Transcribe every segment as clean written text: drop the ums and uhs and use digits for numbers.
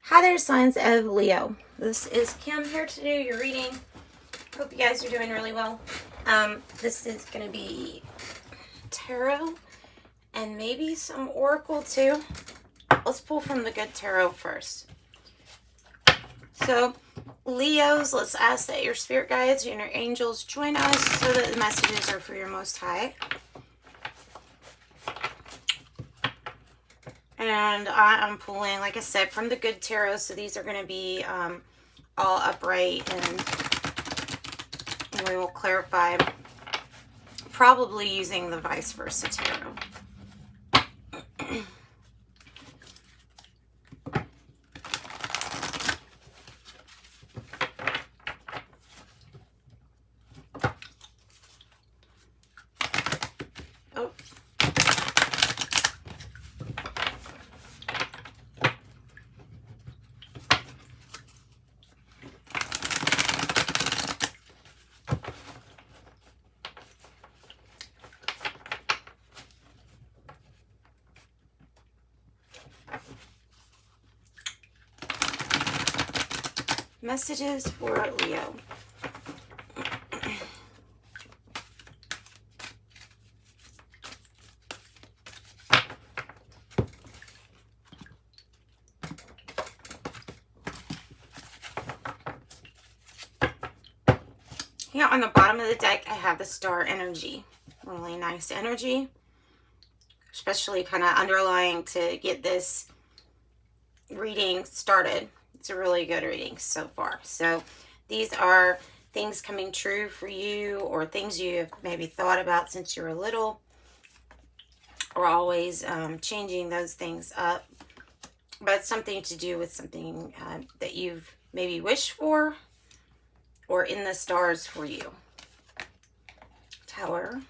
Hi there, signs of Leo. This is Kim here to do your reading. Hope you guys are doing really well. This is going to be tarot and maybe some oracle too. Let's pull from the good tarot first. So, Leos, let's ask that your spirit guides and your angels join us so that the messages are for your Most High. And I'm pulling, like I said, from the good tarot. So these are going to be all upright, and we will clarify, probably using the vice versa tarot. Messages for Leo. Here on the bottom of the deck, I have the star energy. Really nice energy, especially kind of underlying to get this reading started. It's a really good reading so far. So these are things coming true for you, or things you have maybe thought about since you were little, or always changing those things up. But it's something to do with something that you've maybe wished for, or in the stars for you. Tower.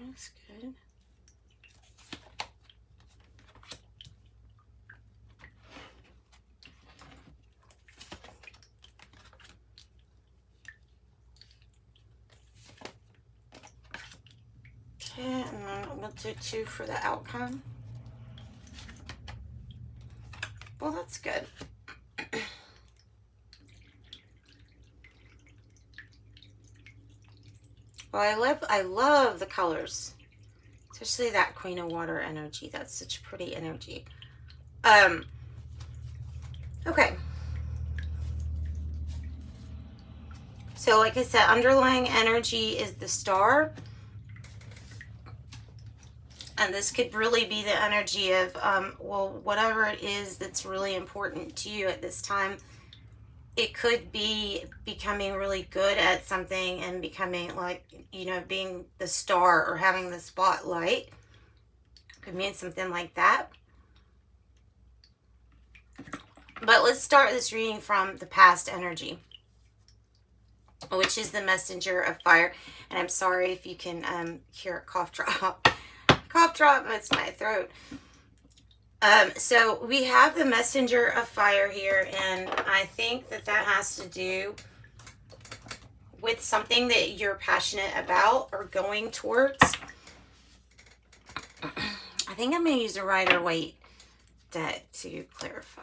That's good. Okay, and then I'm going to do 2 for the outcome. Well, that's good. Well, I love the colors, especially that Queen of Water energy. That's such pretty energy. Okay. So, like I said, underlying energy is the star. And this could really be the energy of, well, whatever it is that's really important to you at this time. It could be becoming really good at something and becoming, like, you know, being the star or having the spotlight. Could mean something like that. But let's start this reading from the past energy, which is the messenger of fire. And I'm sorry if you can hear a cough drop. Cough drop, it's my throat. So we have the messenger of fire here, and I think that that has to do with something that you're passionate about or going towards. I think I'm going to use a Rider-Waite deck to clarify.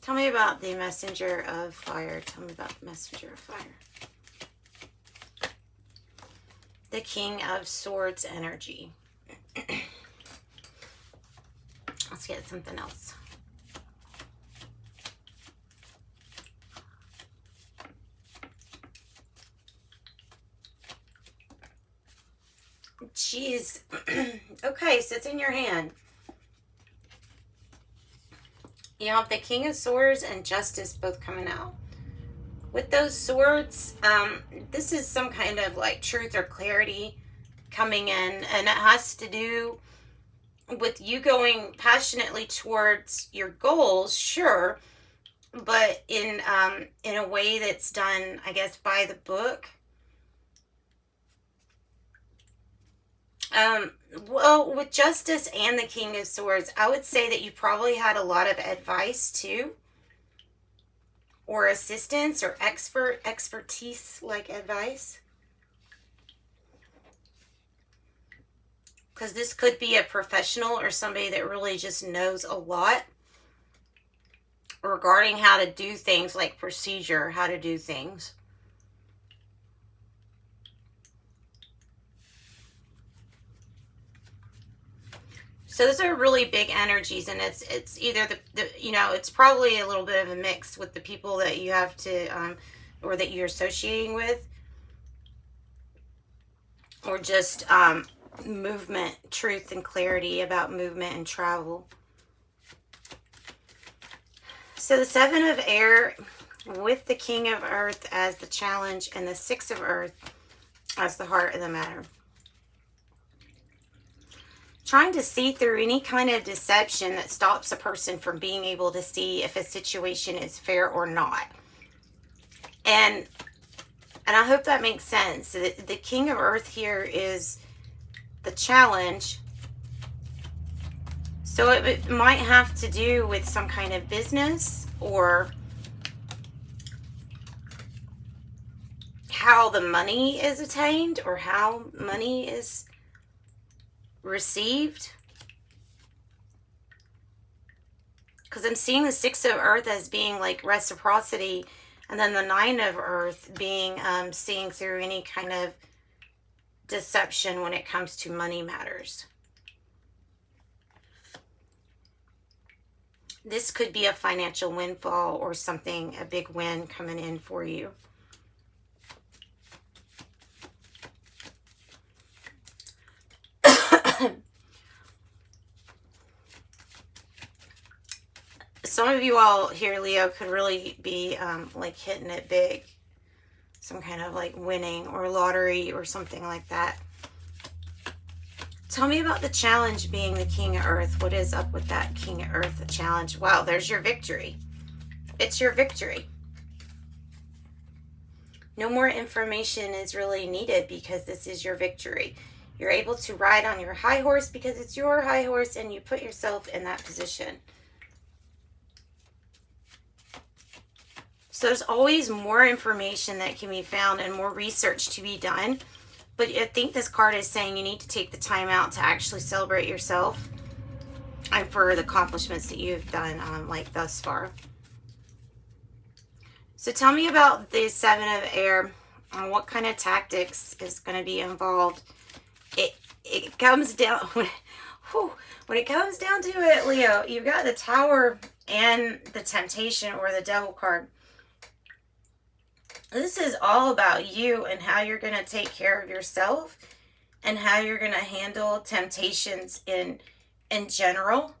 Tell me about the messenger of fire. Tell me about the messenger of fire. The King of Swords energy. Let's get something else. Jeez. Okay, so it's in your hand. You have the King of Swords and Justice both coming out. With those swords, this is some kind of like truth or clarity coming in, and it has to do with you going passionately towards your goals, sure, but in a way that's done, I guess, by the book. Well, with Justice and the King of Swords, I would say that you probably had a lot of advice too, or assistance or expertise like advice. Because this could be a professional or somebody that really just knows a lot regarding how to do things, like procedure, how to do things. So those are really big energies, and it's either the you know, it's probably a little bit of a mix with the people that you have to or that you're associating with, or just movement, truth, and clarity about movement and travel. So the Seven of Air with the King of Earth as the challenge and the Six of Earth as the heart of the matter. Trying to see through any kind of deception that stops a person from being able to see if a situation is fair or not. And I hope that makes sense. The King of Earth here is the challenge. So it might have to do with some kind of business, or how the money is attained, or how money is received. Because I'm seeing the Six of Earth as being like reciprocity, and then the Nine of Earth being seeing through any kind of deception when it comes to money matters. This could be a financial windfall or something, a big win coming in for you. Some of you all here, Leo, could really be like hitting it big. Some kind of like winning or lottery or something like that. Tell me about the challenge being the King of Earth. What is up with that King of Earth challenge? Wow, there's your victory. It's your victory. No more information is really needed because this is your victory. You're able to ride on your high horse because it's your high horse, and you put yourself in that position. So there's always more information that can be found and more research to be done. But I think this card is saying you need to take the time out to actually celebrate yourself and for the accomplishments that you've done like thus far. So tell me about the Seven of Air and what kind of tactics is going to be involved. It comes down when it comes down to it, Leo, you've got the Tower and the Temptation or the Devil card. This is all about you and how you're going to take care of yourself and how you're going to handle temptations in general.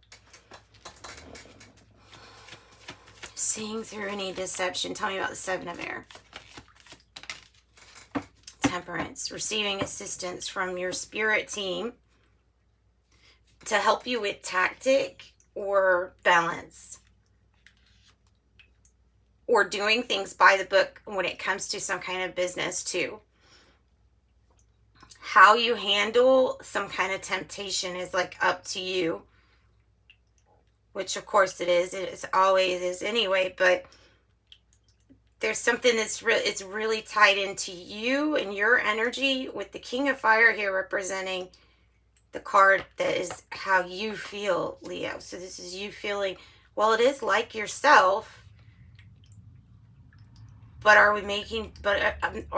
Seeing through any deception. Tell me about the Seven of Air. Temperance. Receiving assistance from your spirit team to help you with tactic or balance. Or doing things by the book when it comes to some kind of business too. How you handle some kind of temptation is like up to you. Which of course it is. It always is anyway. But there's something that's it's really tied into you and your energy, with the King of Fire here representing the card that is how you feel, Leo. So this is you feeling, well, it is like yourself. But are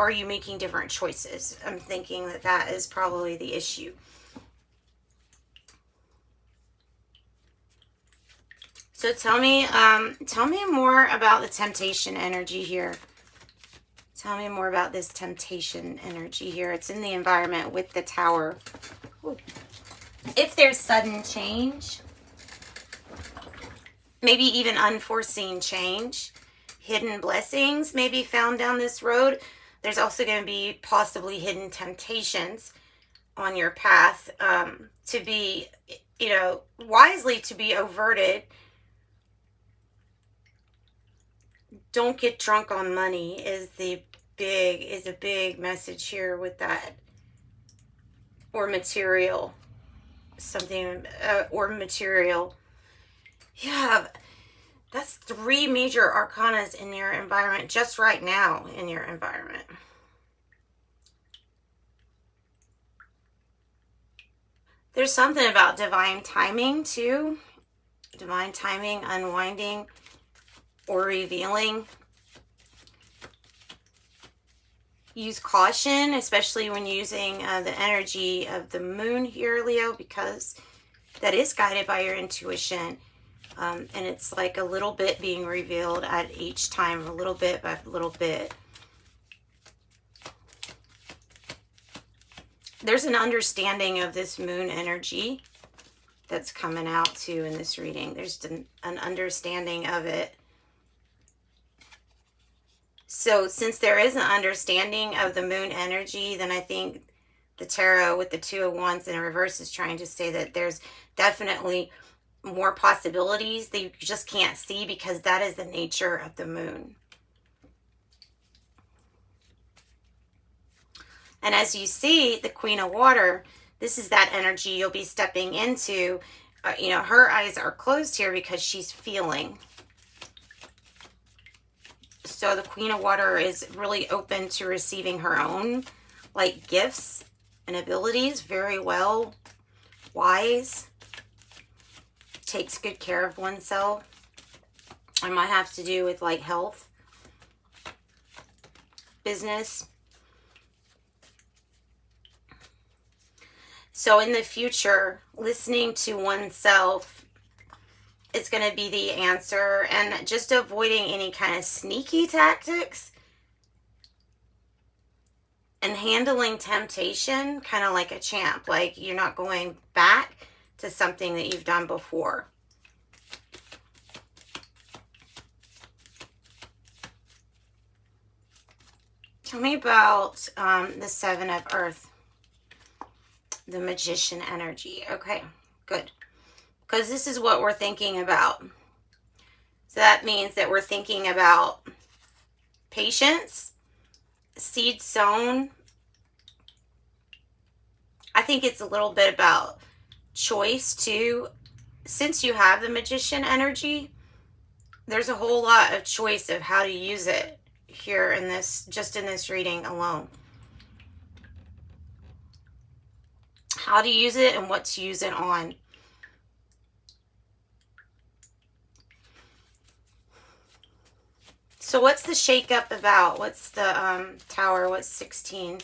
you making different choices? I'm thinking that is probably the issue. So tell me more about the temptation energy here. Tell me more about this temptation energy here. It's in the environment with the Tower. Ooh. If there's sudden change, maybe even unforeseen change, hidden blessings may be found down this road. There's also going to be possibly hidden temptations on your path to be, wisely to be averted. Don't get drunk on money is a big message here with that. Or material. Something, or material. Yeah. That's 3 major arcanas in your environment just right now in your environment. There's something about divine timing too. Divine timing, unwinding or revealing. Use caution, especially when using the energy of the moon here, Leo, because that is guided by your intuition. And it's like a little bit being revealed at each time, a little bit by a little bit. There's an understanding of this moon energy that's coming out too in this reading. There's an understanding of it. So since there is an understanding of the moon energy, then I think the tarot with the 2 of Wands in reverse is trying to say that there's definitely more possibilities that you just can't see because that is the nature of the moon. And as you see, the Queen of Water, this is that energy you'll be stepping into. You know, her eyes are closed here because she's feeling. So the Queen of Water is really open to receiving her own, like, gifts and abilities. Very well, wise. Takes good care of oneself. It might have to do with, like, health, business. So in the future, listening to oneself is going to be the answer, and just avoiding any kind of sneaky tactics and handling temptation kind of like a champ. Like you're not going back to something that you've done before. Tell me about the 7 of Earth. The Magician energy. Okay, good. Because this is what we're thinking about. So that means that we're thinking about patience, seed sown. I think it's a little bit about choice too. Since you have the Magician energy, there's a whole lot of choice of how to use it here in this, just in this reading alone. How to use it and what to use it on. So what's the shakeup about? What's the Tower? What's 16?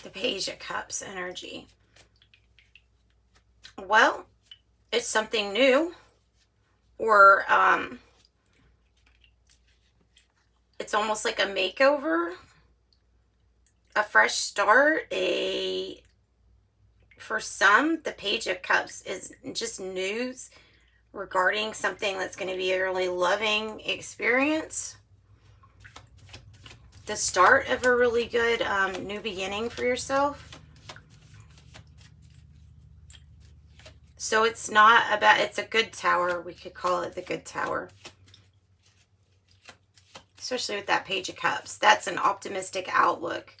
The Page of Cups energy. Well, it's something new, or it's almost like a makeover, a fresh start. For some, the Page of Cups is just news regarding something that's going to be a really loving experience. The start of a really good new beginning for yourself. So it's not about, it's a good tower. We could call it the good tower. Especially with that Page of Cups. That's an optimistic outlook.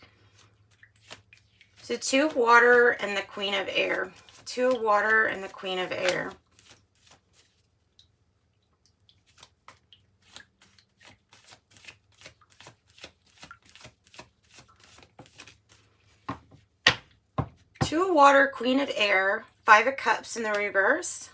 So 2 of Water and the Queen of Air. 2 of Water and the Queen of Air. Two of Water, Queen of Air, 5 of Cups in the reverse.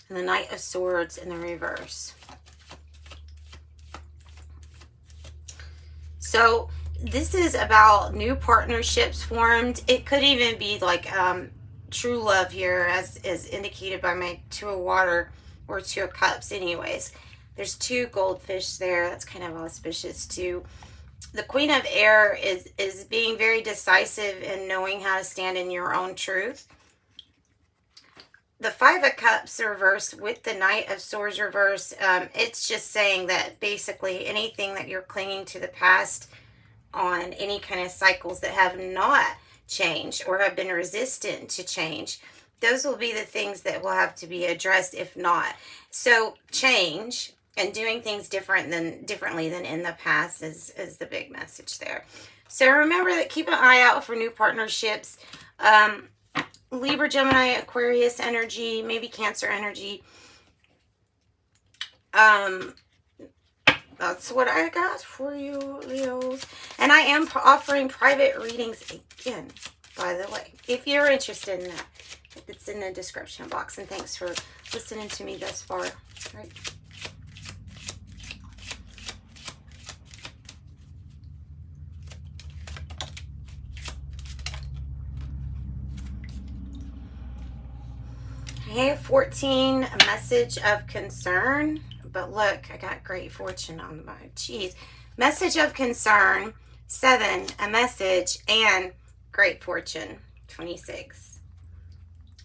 And the Knight of Swords in the reverse. So this is about new partnerships formed. It could even be like true love here, as is indicated by my 2 of Water or 2 of Cups anyways. There's 2 goldfish there. That's kind of auspicious too. The Queen of Air is being very decisive and knowing how to stand in your own truth. The 5 of Cups reverse with the Knight of Swords reverse, it's just saying that basically anything that you're clinging to the past on, any kind of cycles that have not changed or have been resistant to change, those will be the things that will have to be addressed if not. So change and doing things differently than in the past is the big message there. So remember that, keep an eye out for new partnerships. Libra, Gemini, Aquarius energy, maybe Cancer energy. That's what I got for you, Leos. And I am offering private readings again, by the way, if you're interested in that. It's in the description box. And thanks for listening to me thus far. Right. Okay, 14, a message of concern. But look, I got great fortune on my cheese. Message of concern, 7, a message, and great fortune, 26.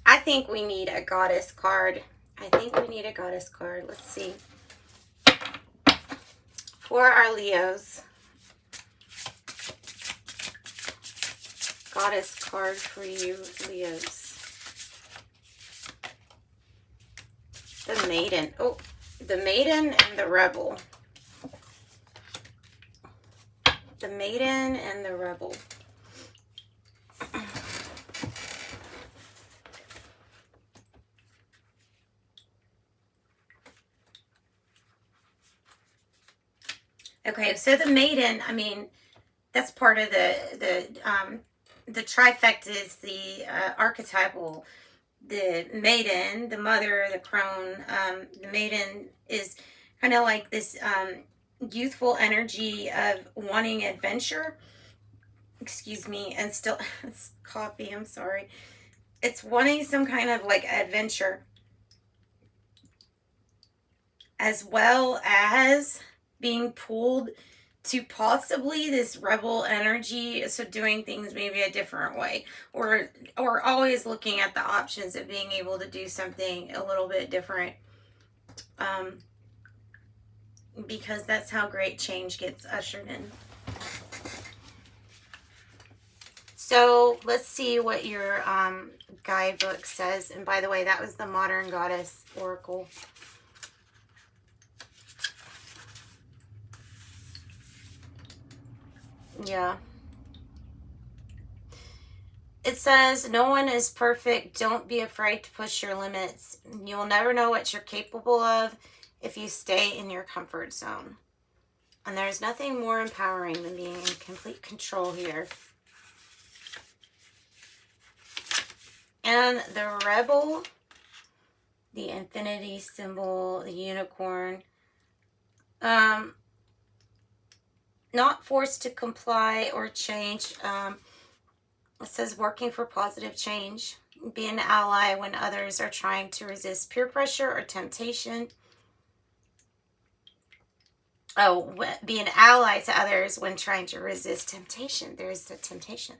I think we need a goddess card. Let's see. For our Leos. Goddess card for you, Leos. The Maiden. Oh, the Maiden and the Rebel. The Maiden and the Rebel. Okay, so the Maiden, I mean, that's part of the trifecta is the archetypal. The Maiden, the mother, the crone. The Maiden is kind of like this youthful energy of wanting adventure. Excuse me, and still, it's coffee, I'm sorry. It's wanting some kind of like adventure, as well as being pulled to possibly this rebel energy, so doing things maybe a different way, or always looking at the options of being able to do something a little bit different, because that's how great change gets ushered in. So let's see what your guidebook says. And by the way, that was the Modern Goddess Oracle. Yeah. It says, no one is perfect. Don't be afraid to push your limits. You'll never know what you're capable of if you stay in your comfort zone. And there's nothing more empowering than being in complete control here. And the Rebel, the infinity symbol, the unicorn. Not forced to comply or change. It says working for positive change. Be an ally when others are trying to resist peer pressure or temptation. Oh, be an ally to others when trying to resist temptation. There's the temptation.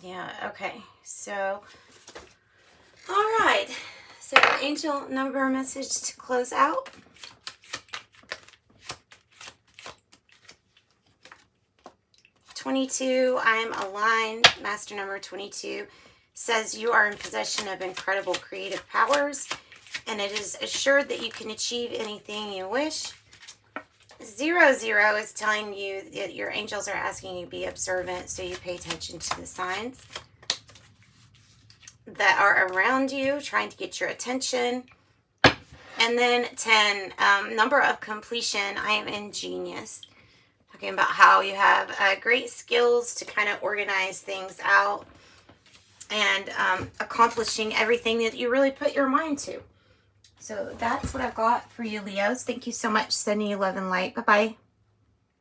Yeah, okay. So, all right. So, angel number message to close out. "22, I am aligned." Master number 22 says you are in possession of incredible creative powers, and it is assured that you can achieve anything you wish. 00 is telling you that your angels are asking you to be observant, so you pay attention to the signs that are around you, trying to get your attention. And then 10, number of completion. I am ingenious. Talking about how you have great skills to kind of organize things out and accomplishing everything that you really put your mind to. So that's what I've got for you, Leos. Thank you so much. Sending you love and light. Bye-bye.